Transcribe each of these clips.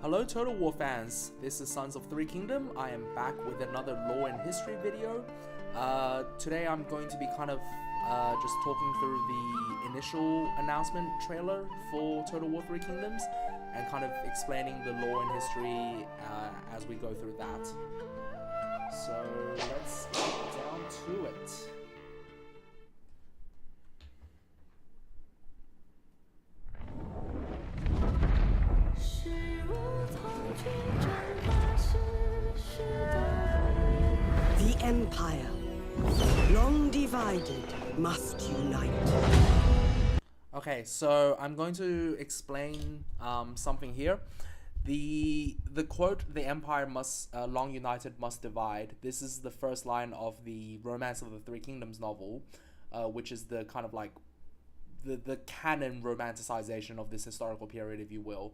Hello Total War fans, this is Sons of Three Kingdom. I am back with another lore and history video. Today I'm going to be just talking through the initial announcement trailer for Total War Three Kingdoms and kind of explaining the lore and history as we go through that. So let's get down to it. The Empire, long divided, must unite. Okay, so I'm going to explain something here. The quote, "The Empire must long united must divide." This is the first line of the Romance of the Three Kingdoms novel, which is the kind of like the canon romanticization of this historical period, if you will.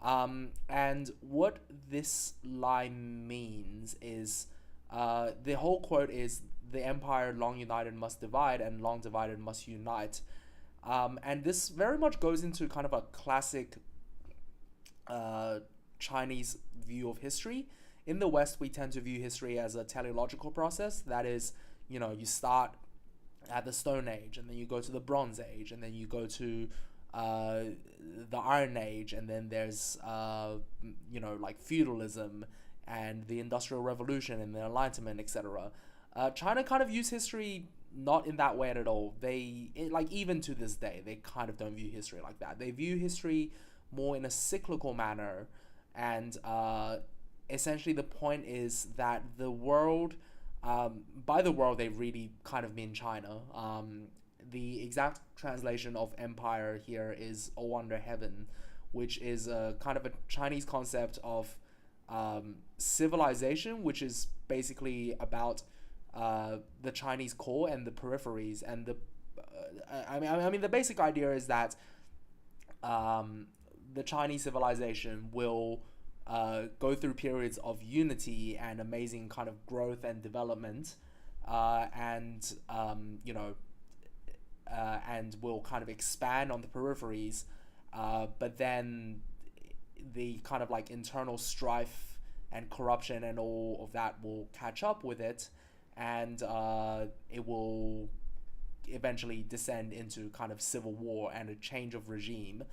And what this line means is, the whole quote is, "The Empire long united must divide, and long divided must unite." And this very much goes into kind of a classic Chinese view of history. In the West, we tend to view history as a teleological process. That is, you start at the Stone Age, and then you go to the Bronze Age, and then you go to the Iron Age, and then there's like feudalism and the Industrial Revolution and the Enlightenment, etc. China kind of views history not in that way at all. Even to this day, they kind of don't view history like that. They view history more in a cyclical manner, and essentially the point is that the world, by the world they really kind of mean China. The exact translation of empire here is "all under heaven," which is a kind of a Chinese concept of civilization, which is basically about the Chinese core and the peripheries. And the basic idea is that the Chinese civilization will go through periods of unity and amazing kind of growth and development, and will kind of expand on the peripheries, but then the kind of like internal strife and corruption and all of that will catch up with it, and it will eventually descend into kind of civil war and a change of regime,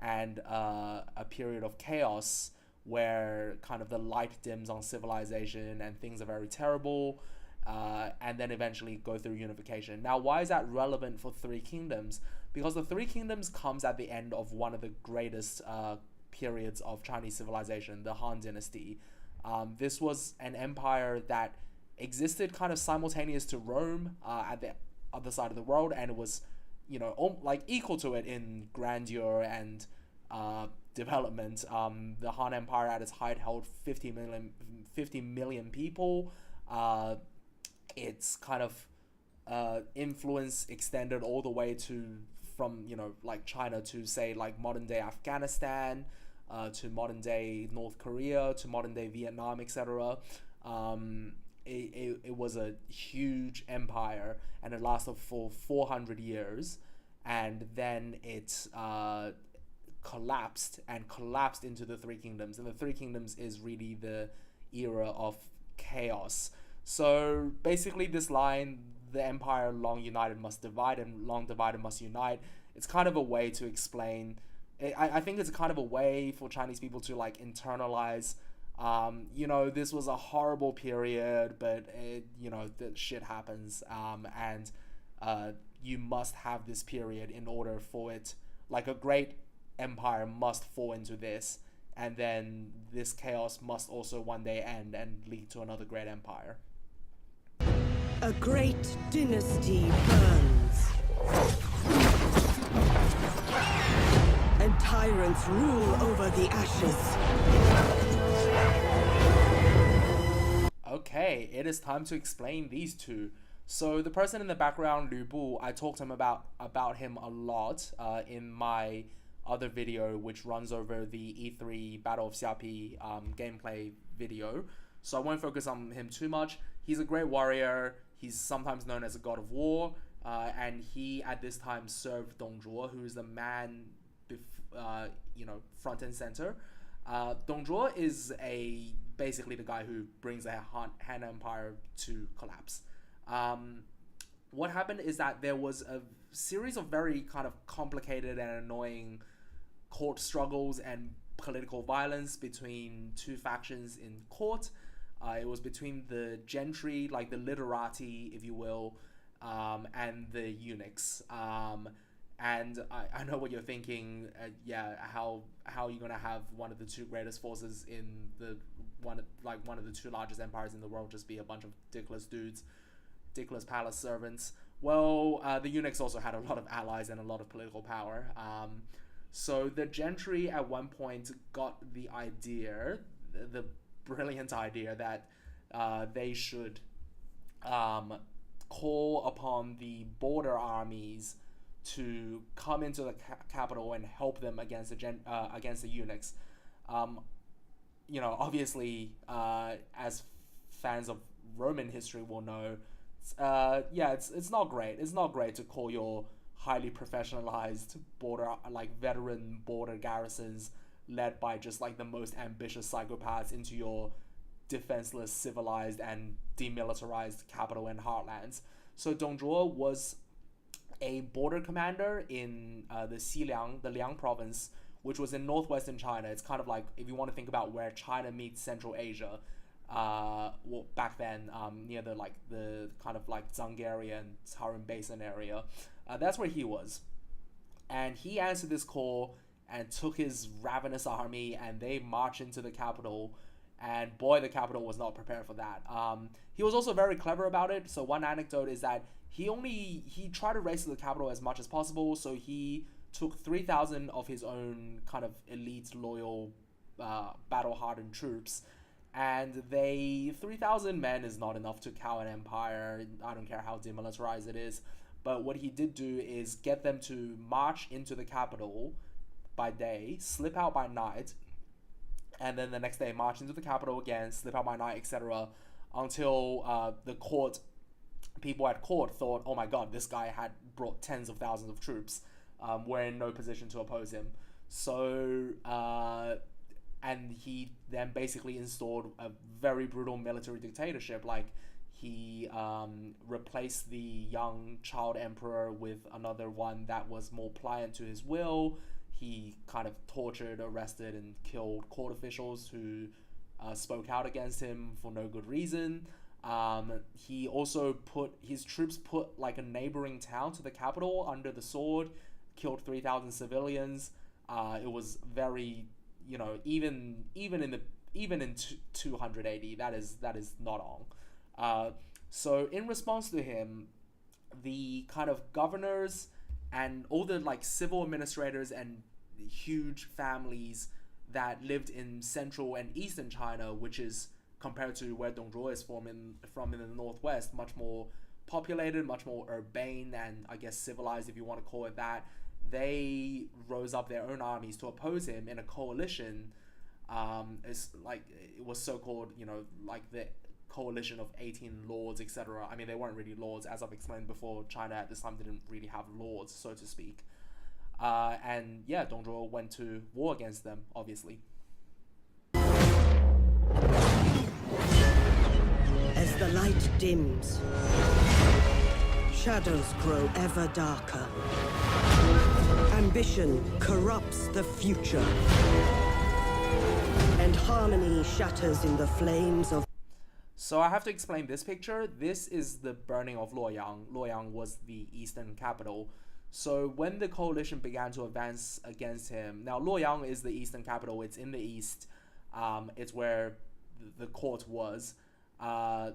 and a period of chaos where kind of the light dims on civilization and things are very terrible, and then eventually go through unification. Now, why is that relevant for Three Kingdoms? Because the Three Kingdoms comes at the end of one of the greatest periods of Chinese civilization, the Han Dynasty. This was an empire that existed kind of simultaneous to Rome at the other side of the world, and it was, equal to it in grandeur and development. The Han Empire at its height held 50 million people. Its kind of influence extended all the way from China to, say, like modern day Afghanistan, to modern day North Korea, to modern day Vietnam, etc. It was a huge empire, and it lasted for 400 years, and then it collapsed into the Three Kingdoms. And the Three Kingdoms is really the era of chaos. So basically this line, "The Empire long united must divide, and long divided must unite," it's kind of a way to explain, I think it's kind of a way for Chinese people to like internalize, this was a horrible period, but that shit happens, and you must have this period in order for it, like a great empire must fall into this, and then this chaos must also one day end and lead to another great empire. A great dynasty burns, and tyrants rule over the ashes. Okay, it is time to explain these two. So the person in the background, Lu Bu, I talked to him about him a lot in my other video, which runs over the E3 Battle of Xiapi gameplay video. So I won't focus on him too much. He's a great warrior. He's sometimes known as a god of war, and he at this time served Dong Zhuo, who is the man, front and center. Dong Zhuo is basically the guy who brings the Han Empire to collapse. Um, what happened is that there was a series of very kind of complicated and annoying court struggles and political violence between two factions in court. It was between the gentry, like the literati, if you will, and the eunuchs. And I know what you're thinking. Yeah, how are you gonna have one of the two greatest forces in the one of the two largest empires in the world just be a bunch of dickless dudes, dickless palace servants? Well, the eunuchs also had a lot of allies and a lot of political power. So the gentry at one point got the idea, the brilliant idea that they should call upon the border armies to come into the capital and help them against the eunuchs. Obviously, as fans of Roman history will know, it's not great. It's not great to call your highly professionalized veteran border garrisons led by just like the most ambitious psychopaths into your defenseless, civilized, and demilitarized capital and heartlands. So Dong Zhuo was a border commander in the Liang province, which was in northwestern China. It's kind of like, if you want to think about where China meets Central Asia, back then, near the kind of like Dzungaria and Tarim Basin area. That's where he was. And he answered this call and took his ravenous army, and they marched into the capital. And boy, the capital was not prepared for that. He was also very clever about it. So one anecdote is that he tried to race to the capital as much as possible. So he took 3,000 of his own kind of elite, loyal, battle-hardened troops. And 3,000 men is not enough to cow an empire. I don't care how demilitarized it is. But what he did do is get them to march into the capital by day, slip out by night, and then the next day march into the capital again, slip out by night, etc., until the people at court thought, oh my god, this guy had brought tens of thousands of troops. We're in no position to oppose him. So, and he then basically installed a very brutal military dictatorship. Like, he replaced the young child emperor with another one that was more pliant to his will. He kind of tortured, arrested, and killed court officials who spoke out against him for no good reason. He also his troops put like a neighboring town to the capital under the sword, killed 3,000 civilians. It was very, even in 200 AD, that is not on. So in response to him, the kind of governors and all the like civil administrators and huge families that lived in central and eastern China, which is, compared to where Dong Zhuo is from in the northwest, much more populated, much more urbane, and I guess civilized, if you want to call it that, they rose up their own armies to oppose him in a coalition. It's like, it was so called, like the coalition of 18 lords, etc. I mean, they weren't really lords, as I've explained before. China at this time didn't really have lords, so to speak. And yeah, Dong Zhuo went to war against them, obviously. As the light dims, shadows grow ever darker. Ambition corrupts the future, and harmony shatters in the flames of... So I have to explain this picture. This is the burning of Luoyang. Luoyang was the eastern capital. So when the coalition began to advance against him, now Luoyang is the eastern capital. It's in the east. It's where the court was. Dong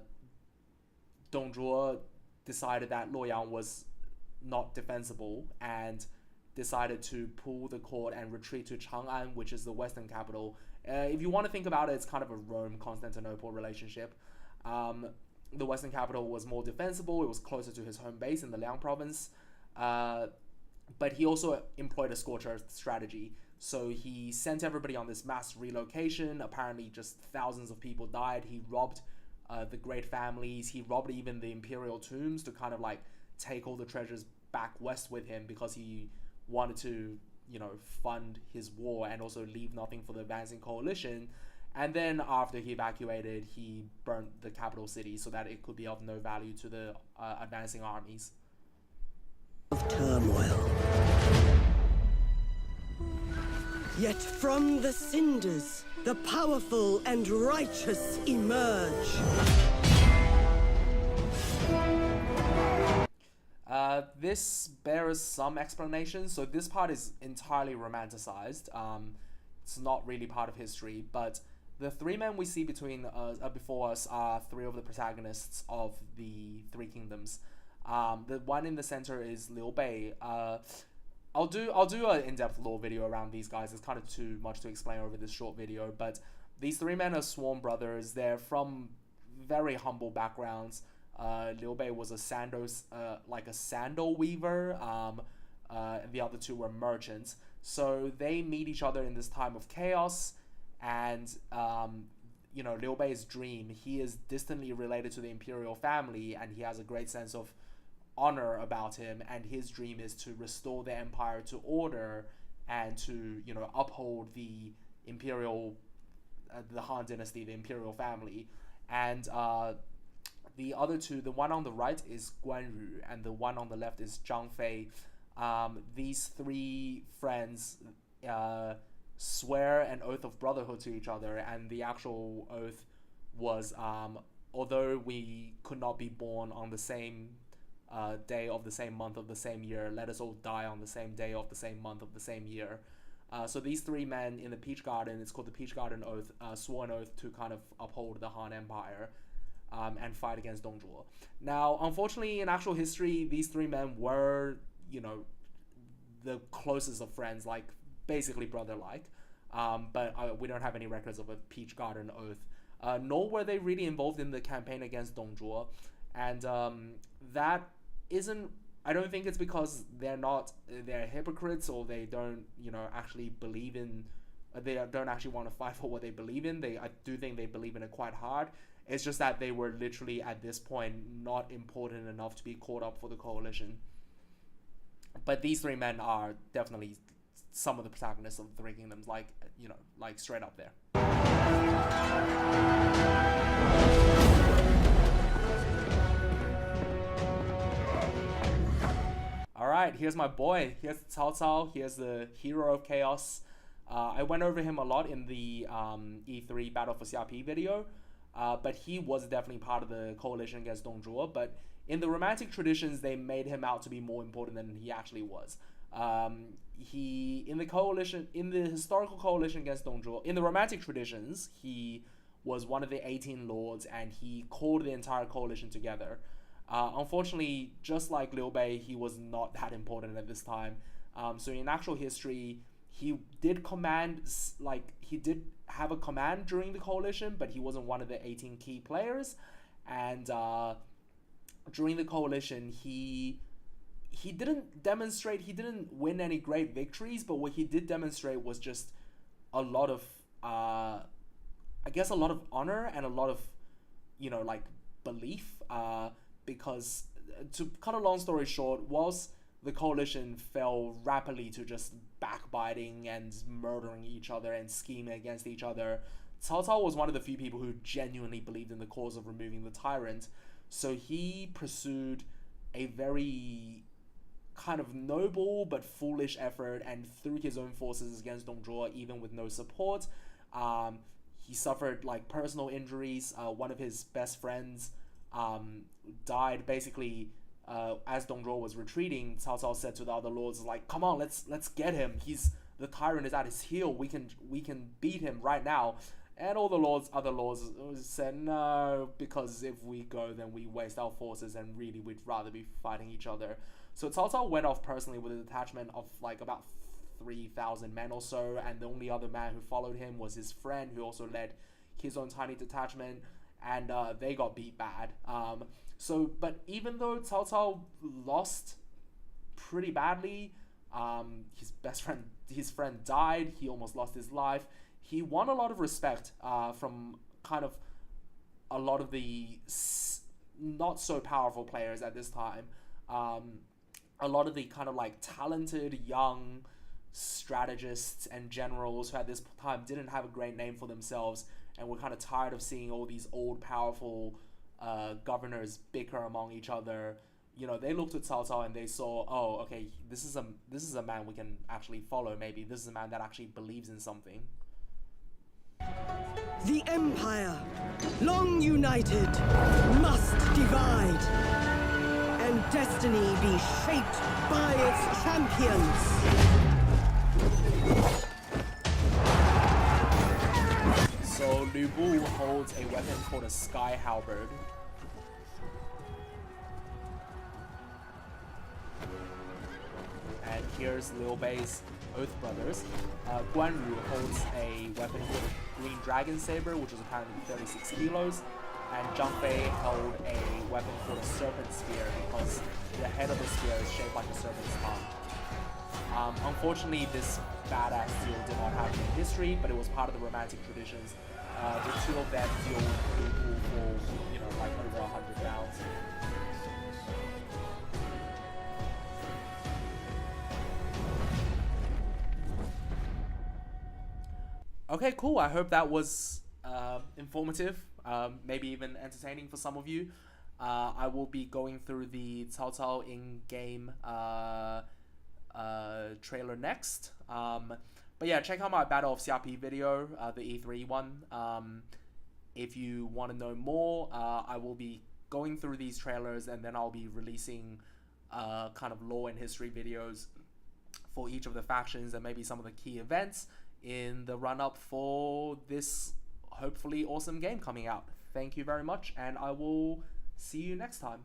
Zhuo decided that Luoyang was not defensible and decided to pull the court and retreat to Chang'an, which is the western capital. If you want to think about it, it's kind of a Rome-Constantinople relationship. The western capital was more defensible. It was closer to his home base in the Liang province. But he also employed a scorched earth strategy. So he sent everybody on this mass relocation. Apparently just thousands of people died. He robbed the great families. He robbed even the imperial tombs to kind of like take all the treasures back west with him, because he wanted to fund his war and also leave nothing for the advancing coalition. And then after he evacuated, he burnt the capital city so that it could be of no value to the advancing armies. Of turmoil. Yet from the cinders, the powerful and righteous emerge. This bears some explanation. So this part is entirely romanticized. It's not really part of history, but the three men we see before us are three of the protagonists of the Three Kingdoms. The one in the center is Liu Bei. I'll do an in-depth lore video around these guys. It's kind of too much to explain over this short video, but these three men are sworn brothers. They're from very humble backgrounds. Liu Bei was a sandal weaver. The other two were merchants. So they meet each other in this time of chaos, and Liu Bei's dream. He is distantly related to the imperial family, and he has a great sense of honor about him. And his dream is to restore the empire to order and to uphold the imperial, the Han Dynasty, the imperial family, and the other two, the one on the right is Guan Yu, and the one on the left is Zhang Fei. These three friends swear an oath of brotherhood to each other, and the actual oath was, although we could not be born on the same day of the same month of the same year, let us all die on the same day of the same month of the same year. So these three men in the Peach Garden, it's called the Peach Garden Oath, swore an oath to kind of uphold the Han Empire. And fight against Dong Zhuo. Now, unfortunately, in actual history, these three men were, the closest of friends, like basically brother-like. But we don't have any records of a Peach Garden Oath. Nor were they really involved in the campaign against Dong Zhuo. And that isn't, I don't think it's because they're hypocrites, or they don't, actually believe in, they don't actually want to fight for what they believe in. I do think they believe in it quite hard. It's just that they were literally, at this point, not important enough to be caught up for the coalition. But these three men are definitely some of the protagonists of the Three Kingdoms, like straight up there. Alright, here's my boy. Here's Cao Cao. Here's the hero of chaos. I went over him a lot in the E3 Battle for Xiapi video. But he was definitely part of the coalition against Dong Zhuo. But in the romantic traditions, they made him out to be more important than he actually was. In the historical coalition against Dong Zhuo, in the romantic traditions, he was one of the 18 lords, and he called the entire coalition together. Unfortunately, just like Liu Bei, he was not that important at this time. So in actual history, he did have a command during the coalition, but he wasn't one of the 18 key players. And during the coalition, he didn't win any great victories, but what he did demonstrate was just a lot of a lot of honor and a lot of belief, because to cut a long story short, whilst the coalition fell rapidly to just backbiting and murdering each other and scheming against each other, Cao Cao was one of the few people who genuinely believed in the cause of removing the tyrant. So he pursued a very kind of noble but foolish effort and threw his own forces against Dong Zhuo, even with no support. He suffered personal injuries. One of his best friends died basically. As Dong Zhuo was retreating, Cao Cao said to the other lords, "Come on, let's get him. The tyrant is at his heel. We can beat him right now." And all the other lords said no, because if we go, then we waste our forces, and really we'd rather be fighting each other. So Cao Cao went off personally with a detachment of about 3,000 men or so, and the only other man who followed him was his friend, who also led his own tiny detachment, and they got beat bad. But even though Cao Cao lost pretty badly, his friend died, he almost lost his life, he won a lot of respect from kind of a lot of the not so powerful players at this time. A lot of the kind of talented, young, strategists and generals who at this time didn't have a great name for themselves and were kind of tired of seeing all these old powerful governors bicker among each other. You know, they looked at Cao Cao and they saw, oh, okay, this is a man we can actually follow. Maybe this is a man that actually believes in something. The Empire, long united, must divide, and destiny be shaped by its champions. So Lu Bu holds a weapon called a Sky Halberd. And here's Liu Bei's Oath Brothers. Guan Yu holds a weapon called a Green Dragon Saber, which is apparently 36 kilos. And Zhang Fei held a weapon called a Serpent Spear because the head of the spear is shaped like a serpent's tongue. Unfortunately, this badass duel did not happen in history, but it was part of the romantic traditions. The two of them duel for, you know, like over 100 rounds. Okay, cool. I hope that was informative, maybe even entertaining for some of you. I will be going through the Cao Cao in-game trailer next. But yeah, check out my Battle of CRP video, the E3 one. If you want to know more, I will be going through these trailers and then I'll be releasing kind of lore and history videos for each of the factions and maybe some of the key events in the run-up for this hopefully awesome game coming out. Thank you very much, and I will see you next time.